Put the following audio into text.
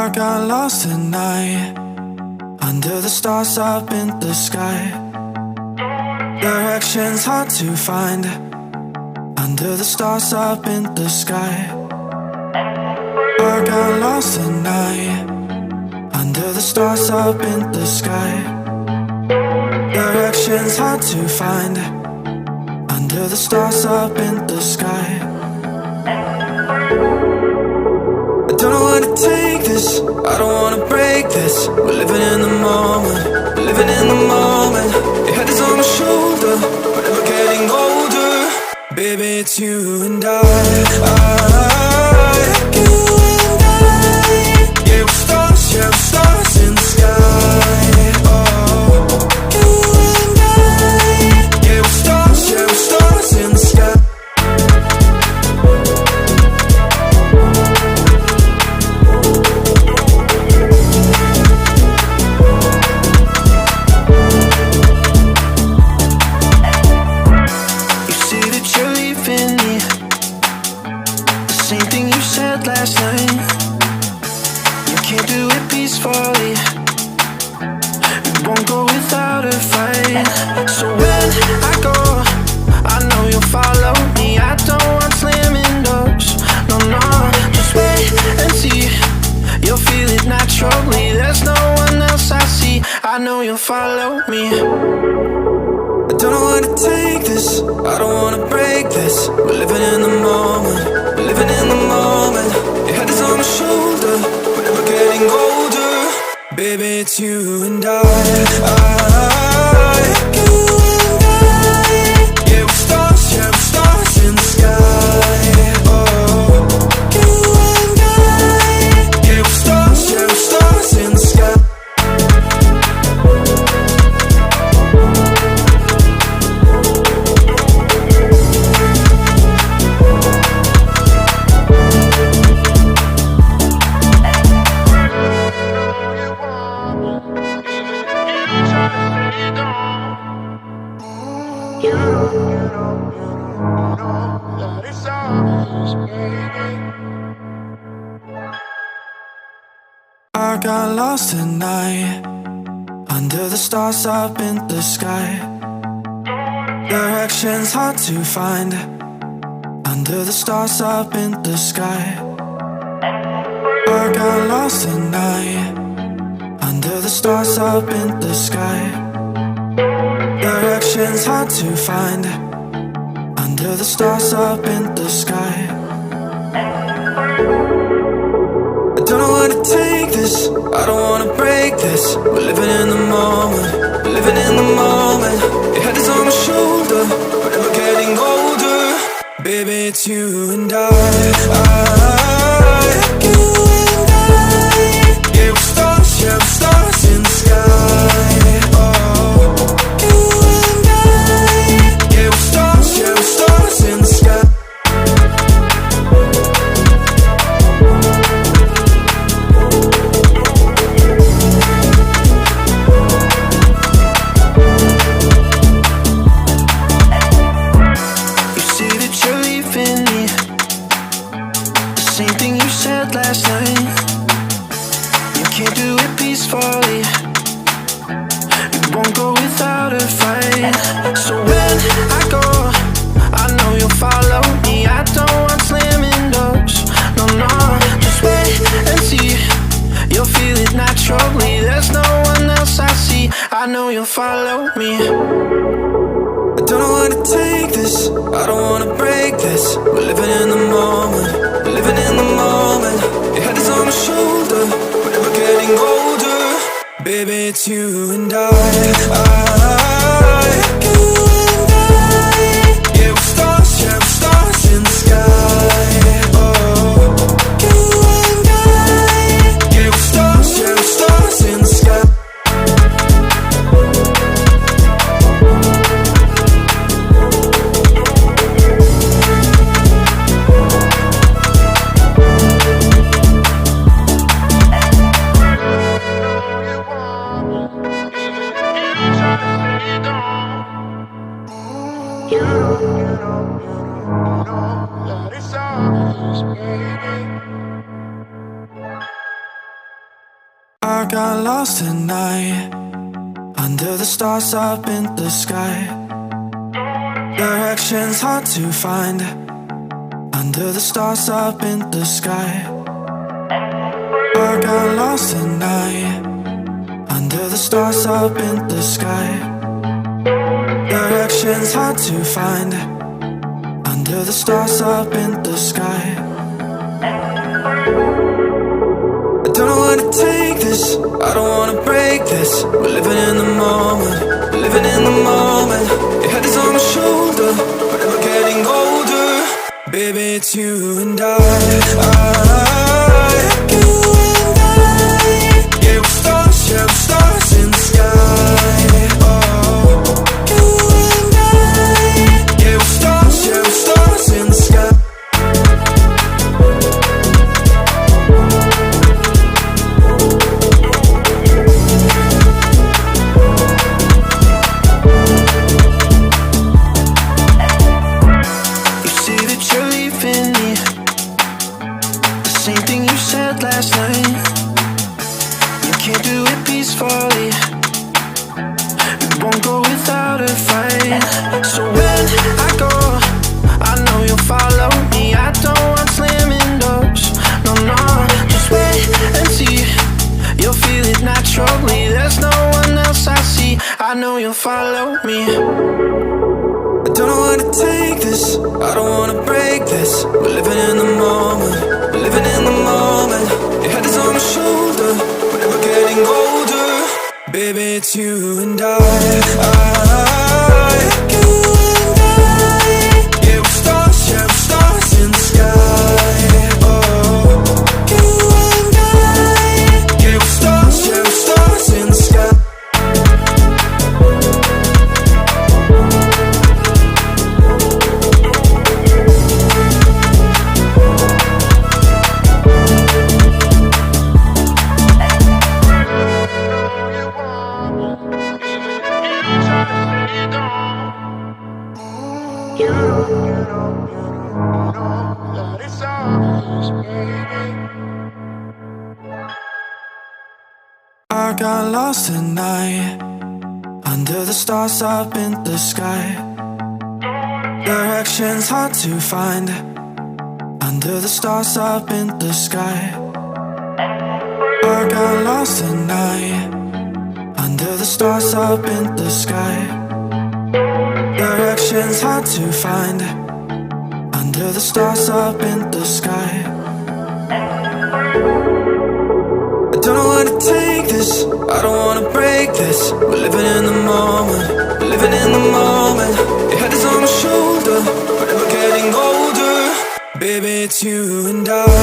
I got lost at night, under the stars up in the sky. Directions hard to find, under the stars up in the sky. I got lost at night, under the stars up in the sky. Directions hard to find, under the stars up in the sky. I don't know where to take this, I don't wanna break this. We're living in the moment, we're living in the moment. Your head is on my shoulder, but never getting older. Baby, it's you and I. You and I. Yeah, we're stars in the sky. Oh, you and I. Yeah, we're stars in the sky. Last night, you can't do it peacefully. It won't go without a fight. So when I go, I know you'll follow me. I don't want slamming doors. No, no, just wait and see. You'll feel it naturally. There's no one else I see. I know you'll follow me. I don't know where to take this, I don't wanna break this. We're living in the moment, we're living in the moment. Your head is on my shoulder, we're never getting older. Baby, it's you and I. You and I. Yeah, we're stars in the sky. Oh, you and I. Yeah, we're stars in the sky. I got lost at night, under the stars up in the sky. Directions hard to find, under the stars up in the sky. I got lost at night, under the stars up in the sky. Directions hard to find, under the stars up in the sky. I don't know where to take this, I don't wanna break this. We're living in the moment, we're living in the moment. Your head is on my shoulder, we're never getting older. Baby, it's you and I. You and I. Yeah, we're stars in the sky. Oh, you and I. Yeah, we're stars in the sky. Last night, you can't do it peacefully. It won't go without a fight. So when I go, I know you'll follow me. I don't want slamming doors. No, no, just wait and see. You'll feel it naturally. There's no one else I see. I know you'll follow me. I don't know where to take this, I don't wanna break this. We're living in the moment, we're living in the moment. Your head is on my shoulder, we're never getting older. Baby, it's you and I. You and I. Yeah, we're stars in the sky. Oh, you and I. Yeah, we're stars in the sky. Try I got lost at night, under the stars up in the sky. Directions hard to find, under the stars up in the sky. I got lost at night, under the stars up in the sky. Directions hard to find, under the stars up in the sky. I don't know where to take this, I don't wanna break this. We're living in the moment, we're living in the moment. Your head is on my shoulder, but we're getting older. Baby, it's you and I. You and I. Yeah, we're stars in the sky. Oh, you and I. Yeah, we're stars in the sky. Last night, you can't do it peacefully. You won't go without a fight. So when I go, I know you'll follow me. I don't want slamming doors. No, no, just wait and see. You'll feel it naturally. There's no one else I see. I know you'll follow me. I don't know where to take this, I don't wanna break this. We're living in the moment, we're living in the moment. Your head is on my shoulder, we're never getting older. Baby, it's you and I. You and I. Yeah, we're stars in the sky. Oh, you and I. Yeah, we're stars in the sky. I got lost at night, under the stars up in the sky. Directions hard to find, under the stars up in the sky. I got lost at night, under the stars up in the sky. Directions hard to find, under the stars up in the sky. I don't know where to take this, I don't wanna break this. We're living in the moment, we're living in the moment. Your head is on my shoulder, we're never getting older. Baby, it's you and I.